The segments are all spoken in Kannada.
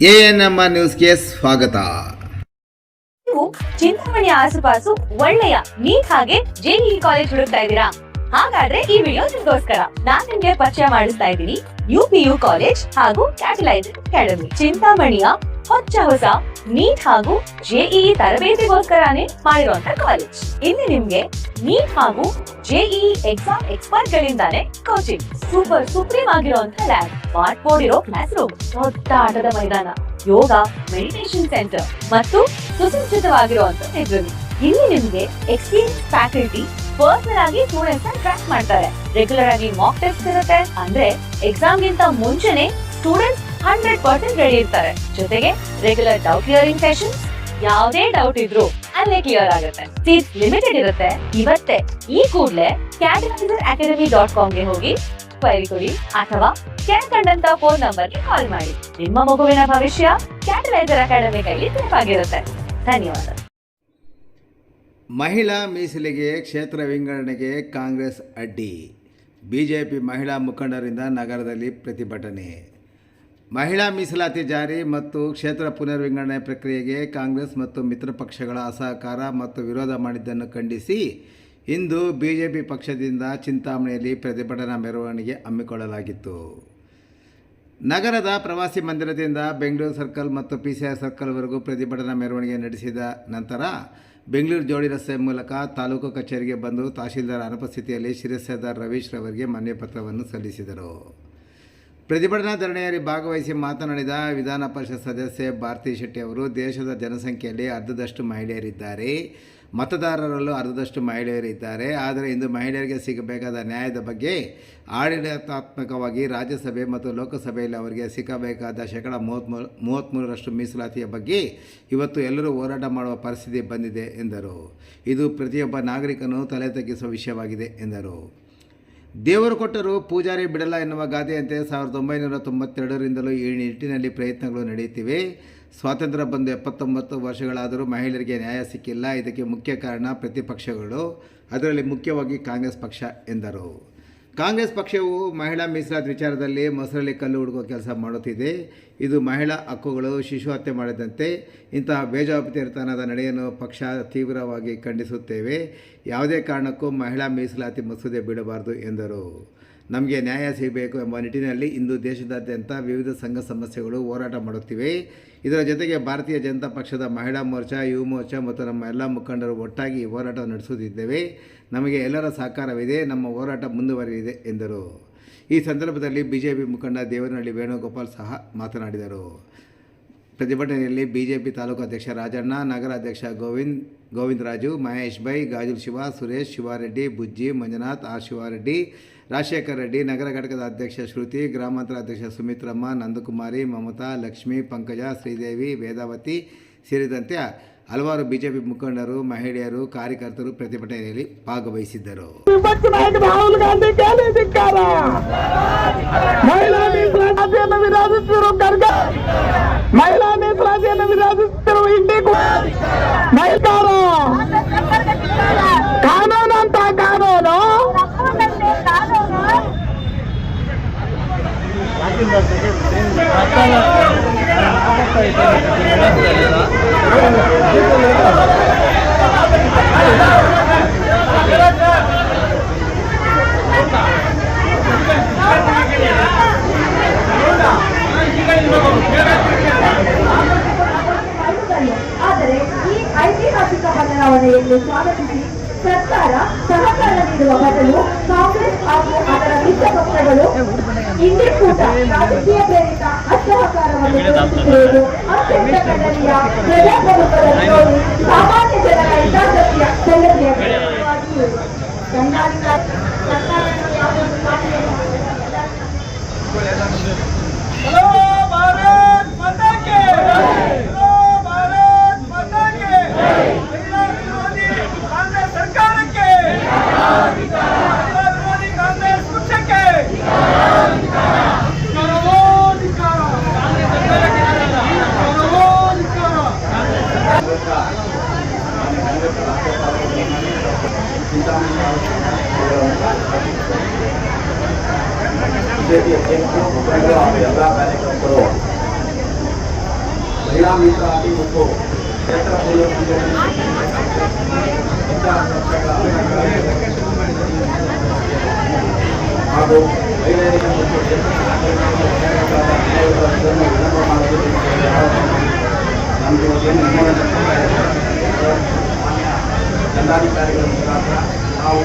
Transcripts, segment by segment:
ANMR ನ್ಯೂಸ್ಗೆ ಸ್ವಾಗತ. ನೀವು ಚಿಂತಾಮಣಿಯ ಆಸುಪಾಸು ಒಳ್ಳೆಯ ನೀಟ್ ಹಾಗೆ JEE ಕಾಲೇಜ್ ಹುಡುಕ್ತಾ ಇದ್ದೀರಾ? ಹಾಗಾದ್ರೆ ಈ ವಿಡಿಯೋ ನಿಮಗೋಸ್ಕರ. ನಾನ್ ನಿಮ್ಗೆ ಪರಿಚಯ ಮಾಡಿಸ್ತಾ ಇದ್ದೀನಿ UPU ಕಾಲೇಜ್ ಹಾಗೂ ಕ್ಯಾಟಲೈಸರ್ ಅಕಾಡೆಮಿ. ಚಿಂತಾಮಣಿಯ ಹೊಸ ನೀಟ್ ಹಾಗೂ JEE ತರಬೇತಿಗೋಸ್ಕರನೇ ಮಾಡಿರುವಂತ ಕಾಲೇಜ್. ಇಲ್ಲಿ ನಿಮ್ಗೆ ನೀಟ್ ಹಾಗೂ JEE ಎಕ್ಸಾಮ್ ಎಕ್ಸ್ಪರ್ಟ್ ಗಳಿಂದಾನೇ ಕೋಚಿಂಗ್, ಸೂಪರ್ ಸುಪ್ರೀಂ ಆಗಿರುವಂತ ಲ್ಯಾಬ್, ಸ್ಮಾರ್ಟ್ ಬೋರ್ಡ್ ಇರೋ ಕ್ಲಾಸ್ ರೂಮ್, ದೊಡ್ಡ ಆಟದ ಮೈದಾನ, ಯೋಗ, ಮೆಡಿಟೇಷನ್ ಸೆಂಟರ್ ಮತ್ತು ಸುಸಜ್ಜಿತವಾಗಿರುವಂತ ಲೈಬ್ರರಿ. ಇಲ್ಲಿ ನಿಮ್ಗೆ ಎಕ್ಸ್ಪೀರಿಯನ್ಸ್ ಫ್ಯಾಕಲ್ಟಿ ಪರ್ಸನಲ್ ಆಗಿ ಸ್ಟೂಡೆಂಟ್ಸ್ ಟ್ರ್ಯಾಕ್ ಮಾಡ್ತಾರೆ. ರೆಗ್ಯುಲರ್ ಆಗಿ ಮಾಕ್ ಟೆಸ್ಟ್ ಇರುತ್ತೆ, ಅಂದ್ರೆ ಎಕ್ಸಾಮ್ ಗಿಂತ ಮುಂಚೆನೆ ಸ್ಟೂಡೆಂಟ್ಸ್ 100% ರೆಡಿ ಇರ್ತಾರೆ. ಜೊತೆಗೆ ರೆಗ್ಯುಲರ್ ಡೌಟ್ ಕ್ಲಿಯರಿಂಗ್ ಸೆಷನ್ಸ್, ಯಾವುದೇ ಡೌಟ್ ಇದ್ರು ಅಲ್ಲೇ ಕ್ಲಿಯರ್ ಆಗುತ್ತೆ. ಸೀಟ್ಸ್ ಲಿಮಿಟೆಡ್ ಇರುತ್ತೆ. ಇವತ್ತೇ ಈ ಕೂಡಲೇ catalyzeracademy.com ಗೆ ಹೋಗಿ ಕ್ವೈರಿ ಕೊಡಿ ಅಥವಾ ಕೆಳಕಂಡಂತ ಫೋನ್ ನಂಬರ್ಗೆ ಕಾಲ್ ಮಾಡಿ. ನಿಮ್ಮ ಮಗುವಿನ ಭವಿಷ್ಯ ಕ್ಯಾಟಲೈಸರ್ ಅಕಾಡೆಮಿ ಕೈಲಿ ಸೇಫ್ ಆಗಿರುತ್ತೆ. ಧನ್ಯವಾದ. ಮಹಿಳಾ ಮೀಸಲಿಗೆ ಕ್ಷೇತ್ರ ವಿಂಗಡಣೆಗೆ ಕಾಂಗ್ರೆಸ್ ಅಡ್ಡಿ. ಬಿಜೆಪಿ ಮಹಿಳಾ ಮುಖಂಡರಿಂದ ನಗರದಲ್ಲಿ ಪ್ರತಿಭಟನೆ. ಮಹಿಳಾ ಮೀಸಲಾತಿ ಜಾರಿ ಮತ್ತು ಕ್ಷೇತ್ರ ಪುನರ್ವಿಂಗಡಣೆ ಪ್ರಕ್ರಿಯೆಗೆ ಕಾಂಗ್ರೆಸ್ ಮತ್ತು ಮಿತ್ರ ಪಕ್ಷಗಳ ಅಸಹಕಾರ ಮತ್ತು ವಿರೋಧ ಮಾಡಿದ್ದನ್ನು ಖಂಡಿಸಿ ಇಂದು ಬಿಜೆಪಿ ಪಕ್ಷದಿಂದ ಚಿಂತಾಮಣಿಯಲ್ಲಿ ಪ್ರತಿಭಟನಾ ಮೆರವಣಿಗೆ ಹಮ್ಮಿಕೊಳ್ಳಲಾಗಿತ್ತು. ನಗರದ ಪ್ರವಾಸಿ ಮಂದಿರದಿಂದ ಬೆಂಗಳೂರು ಸರ್ಕಲ್ ಮತ್ತು PCI ಸರ್ಕಲ್ವರೆಗೂ ಪ್ರತಿಭಟನಾ ಮೆರವಣಿಗೆ ನಡೆಸಿದ ನಂತರ ಬೆಂಗಳೂರು ಜೋಡಿ ರಸ್ತೆ ಮೂಲಕ ತಾಲೂಕು ಕಚೇರಿಗೆ ಬಂದು ತಹಶೀಲ್ದಾರ್ ಅನುಪಸ್ಥಿತಿಯಲ್ಲಿ ಶಿರಸ್ತೇದಾರ್ ರವೀಶ್ ರವರಿಗೆ ಮನವಿ ಪತ್ರವನ್ನು ಸಲ್ಲಿಸಿದರು. ಪ್ರತಿಭಟನಾ ಧರಣಿಯಲ್ಲಿ ಭಾಗವಹಿಸಿ ಮಾತನಾಡಿದ ವಿಧಾನ ಪರಿಷತ್ ಸದಸ್ಯೆ ಭಾರತಿ ಶೆಟ್ಟಿ ಅವರು, ದೇಶದ ಜನಸಂಖ್ಯೆಯಲ್ಲಿ ಅರ್ಧದಷ್ಟು ಮಹಿಳೆಯರಿದ್ದಾರೆ, ಮತದಾರರಲ್ಲೂ ಅರ್ಧದಷ್ಟು ಮಹಿಳೆಯರಿದ್ದಾರೆ. ಆದರೆ ಇಂದು ಮಹಿಳೆಯರಿಗೆ ಸಿಗಬೇಕಾದ ನ್ಯಾಯದ ಬಗ್ಗೆ ಆಡಳಿತಾತ್ಮಕವಾಗಿ ರಾಜ್ಯಸಭೆ ಮತ್ತು ಲೋಕಸಭೆಯಲ್ಲಿ ಅವರಿಗೆ ಸಿಗಬೇಕಾದ 33% ಮೀಸಲಾತಿಯ ಬಗ್ಗೆ ಇವತ್ತು ಎಲ್ಲರೂ ಹೋರಾಟ ಮಾಡುವ ಪರಿಸ್ಥಿತಿ ಬಂದಿದೆ ಎಂದರು. ಇದು ಪ್ರತಿಯೊಬ್ಬ ನಾಗರಿಕನೂ ತಲೆ ತಗ್ಗಿಸುವ ವಿಷಯವಾಗಿದೆ ಎಂದರು. ದೇವರು ಕೊಟ್ಟರೂ ಪೂಜಾರಿ ಬಿಡಲ್ಲ ಎನ್ನುವ ಗಾದೆಯಂತೆ 1992ರಿಂದಲೂ ಈ ನಿಟ್ಟಿನಲ್ಲಿ ಪ್ರಯತ್ನಗಳು ನಡೆಯುತ್ತಿವೆ. ಸ್ವಾತಂತ್ರ್ಯ ಬಂದು 79 ವರ್ಷಗಳಾದರೂ ಮಹಿಳೆಯರಿಗೆ ನ್ಯಾಯ ಸಿಕ್ಕಿಲ್ಲ. ಇದಕ್ಕೆ ಮುಖ್ಯ ಕಾರಣ ಪ್ರತಿಪಕ್ಷಗಳು, ಅದರಲ್ಲಿ ಮುಖ್ಯವಾಗಿ ಕಾಂಗ್ರೆಸ್ ಪಕ್ಷ ಎಂದರು. ಕಾಂಗ್ರೆಸ್ ಪಕ್ಷವು ಮಹಿಳಾ ಮೀಸಲಾತಿ ವಿಚಾರದಲ್ಲಿ ಮೊಸರಲ್ಲಿ ಕಲ್ಲು ಹುಡುಕುವ ಕೆಲಸ ಮಾಡುತ್ತಿದೆ. ಇದು ಮಹಿಳಾ ಹಕ್ಕುಗಳು, ಶಿಶು ಹತ್ಯೆ ಮಾಡಿದಂತೆ ಇಂತಹ ಬೇಜವಾಬ್ದಾರಿತನದ ನಡೆಯನ್ನು ಪಕ್ಷ ತೀವ್ರವಾಗಿ ಖಂಡಿಸುತ್ತೇವೆ. ಯಾವುದೇ ಕಾರಣಕ್ಕೂ ಮಹಿಳಾ ಮೀಸಲಾತಿ ಮಸೂದೆ ಬಿಡಬಾರದು ಎಂದರು. ನಮಗೆ ನ್ಯಾಯ ಸಿಗಬೇಕು ಎಂಬ ನಿಟ್ಟಿನಲ್ಲಿ ಇಂದು ದೇಶದಾದ್ಯಂತ ವಿವಿಧ ಸಂಘ ಸಂಸ್ಥೆಗಳು ಹೋರಾಟ ಮಾಡುತ್ತಿವೆ. ಇದರ ಜೊತೆಗೆ ಭಾರತೀಯ ಜನತಾ ಪಕ್ಷದ ಮಹಿಳಾ ಮೋರ್ಚಾ, ಯುವ ಮೋರ್ಚಾ ಮತ್ತು ನಮ್ಮ ಎಲ್ಲ ಮುಖಂಡರು ಒಟ್ಟಾಗಿ ಹೋರಾಟ ನಡೆಸುತ್ತಿದ್ದೇವೆ. ನಮಗೆ ಎಲ್ಲರ ಸಹಕಾರವಿದೆ. ನಮ್ಮ ಹೋರಾಟ ಮುಂದುವರಿಯಲಿದೆ ಎಂದರು. ಈ ಸಂದರ್ಭದಲ್ಲಿ ಬಿಜೆಪಿ ಮುಖಂಡ ದೇವನಹಳ್ಳಿ ವೇಣುಗೋಪಾಲ್ ಸಹ ಮಾತನಾಡಿದರು. ಪ್ರತಿಭಟನೆಯಲ್ಲಿ ಬಿಜೆಪಿ ತಾಲೂಕು ಅಧ್ಯಕ್ಷ ರಾಜಣ್ಣ, ನಗರ ಅಧ್ಯಕ್ಷ ಗೋವಿಂದರಾಜು, ಮಹೇಶ್ ಬೈ, ಗಾಜುಲ್ ಶಿವ, ಸುರೇಶ್, ಶಿವಾರೆಡ್ಡಿ, ಬುಜ್ಜಿ, ಮಂಜುನಾಥ್, ಆರ್ ಶಿವಾರೆಡ್ಡಿ, ರಾಜಶೇಖರ್ ರೆಡ್ಡಿ, ನಗರ ಘಟಕದ ಅಧ್ಯಕ್ಷ ಶ್ರುತಿ, ಗ್ರಾಮಾಂತರ ಅಧ್ಯಕ್ಷ ಸುಮಿತ್ರಮ್ಮ, ನಂದಕುಮಾರಿ, ಮಮತಾ, ಲಕ್ಷ್ಮಿ, ಪಂಕಜ, ಶ್ರೀದೇವಿ, ವೇದಾವತಿ ಸೇರಿದಂತೆ ಹಲವಾರು ಬಿಜೆಪಿ ಮುಖಂಡರು, ಮಹಿಳೆಯರು, ಕಾರ್ಯಕರ್ತರು ಪ್ರತಿಭಟನೆಯಲ್ಲಿ ಭಾಗವಹಿಸಿದ್ದರು. ಆದರೆ ಈ ಐತಿಹಾಸಿಕ ಬದಲಾವಣೆಯನ್ನು ಸ್ವಾಗತಿಸಿ ಸರ್ಕಾರ ಸಹಕಾರ ನೀಡುವ ಬದಲು ಕಾಂಗ್ರೆಸ್ ಹಾಗೂ ಅದರ ಮಿತ್ರ ಪಕ್ಷಗಳು ಇಂದಿಕೂಟ ರಾಜಕೀಯ ಪ್ರೇರಿತ ಅಸಹಕಾರವನ್ನು ತೋರಿಸುತ್ತಿರುವುದು ಅತ್ಯಂತ ಖಂಡನೀಯ. ಪ್ರಜಾಪ್ರಭುತ್ವದಲ್ಲಿ ಸಾಮಾನ್ಯ ಜನರ ಹಿತಾಸಕ್ತಿಯ ಸಂಗತಿಯ ಬಿಜೆಪಿ ಎಲ್ಲ ಕಾರ್ಯಕರ್ತರು ಮಹಿಳಾ ಮೀಸಲಾತಿ ಮತ್ತು ಕ್ಷೇತ್ರ ಹಾಗೂ ಮಹಿಳೆಯರಿಗೆ ಮತ್ತು ವಿಳಂಬ ಮಾಡುವುದು ನಮಗೆ ಏನು ದಂಡಾಧಿಕಾರಿಗಳ ಮುಖಾಂತರ ನಾವು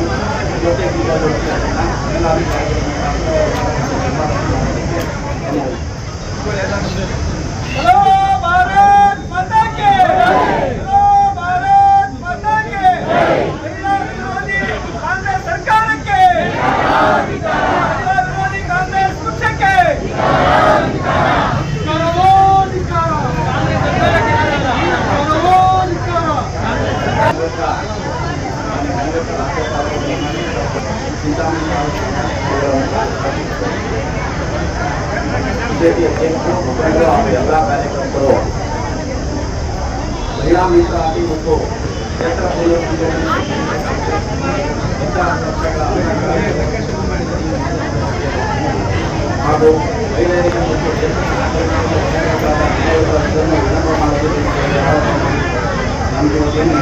ಜೊತೆ ಜಿಲ್ಲಾಧಿಕಾರಿಗಳ हेलो भारत माता के हेलो भारत माता के महिला विरोधी कांग्रेस सरकार के महिला विरोधी कांग्रेस पक्ष के ಎಲ್ಲ ಕಾರ್ಯಕ್ರಮಗಳು ಮಹಿಳಾ ಮೀಸಲಾತಿ ಮತ್ತು ಕ್ಷೇತ್ರ ಹಾಗೂ ಮಹಿಳೆಯರಿಗೆ ಮತ್ತು ವಿಳಂಬ ಮಾಡುವುದು ನಮಗೆ ಏನು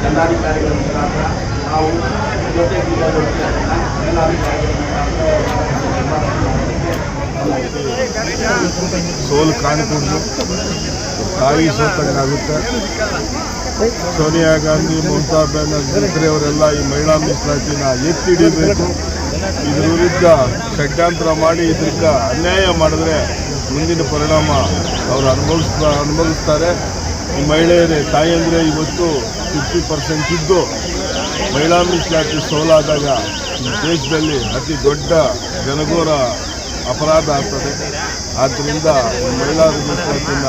ದಂಡಾಧಿಕಾರಿಗಳ ಮುಖಾಂತರ ನಾವು ಜೊತೆ ಜಿಲ್ಲಾಧಿಕಾರಿಗಳ ಸೋಲು ಕಾಣಿಕೊಂಡು ತಾಯಿ ಸೋತಂಗಾಗುತ್ತೆ. ಸೋನಿಯಾ ಗಾಂಧಿ, ಮಮತಾ ಬ್ಯಾನರ್ಜಿ ಅವರೆಲ್ಲ ಈ ಮಹಿಳಾ ಮೀಸಲಾತಿನ ಎತ್ತಿ ಹಿಡಿಬೇಕು. ಇದ್ರ ವಿರುದ್ಧ ಷಡ್ಯಂತ್ರ ಮಾಡಿ ಇದರಿಂದ ಅನ್ಯಾಯ ಮಾಡಿದ್ರೆ ಮುಂದಿನ ಪರಿಣಾಮ ಅವರು ಅನುಭವಿಸ್ತಾರೆ. ಈ ಮಹಿಳೆಯರೇ ತಾಯಂದರೆ ಇವತ್ತು 50% ಇದ್ದು ಮಹಿಳಾ ಮೀಸಲಾತಿ ಸೋಲಾದಾಗ ಈ ದೇಶದಲ್ಲಿ ಅತಿ ದೊಡ್ಡ ಜನಘೋರ ಅಪರಾಧ ಆಗ್ತದೆ. ಆದ್ದರಿಂದ ಮಹಿಳಾ ಮೀಸಲಾತಿನ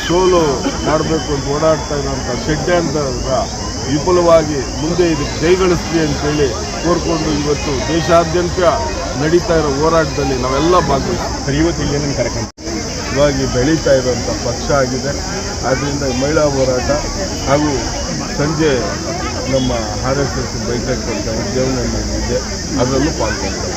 ಸೋಲು ಮಾಡಬೇಕು ಅಂತ ಓಡಾಡ್ತಾ ಇರೋಂಥ ಷಡ್ಯಂತ್ರ ವಿಪುಲವಾಗಿ ಮುಂದೆ ಇದಕ್ಕೆ ಜೈಗಳಿಸಲಿ ಅಂತೇಳಿ ಕೋರ್ಕೊಂಡು ಇವತ್ತು ದೇಶಾದ್ಯಂತ ನಡೀತಾ ಇರೋ ಹೋರಾಟದಲ್ಲಿ ನಾವೆಲ್ಲ ಭಾಗವಹಿಸ್ತೀವಿ. ಇವತ್ತು ಇಲ್ಲೇನೇನು ಕಾರ್ಯಕ್ರಮ ಇವಾಗಿ ಬೆಳೀತಾ ಇರುವಂಥ ಪಕ್ಷ ಆಗಿದೆ. ಆದ್ದರಿಂದ ಮಹಿಳಾ ಹೋರಾಟ ಹಾಗೂ ಸಂಜೆ ನಮ್ಮ RSS ಬೈಕ್ ಅಂತ ಉದ್ಯಮದಲ್ಲಿ ಇದೆ, ಅದರಲ್ಲೂ ಪಾಲ್ಗೊಳ್ತಾರೆ.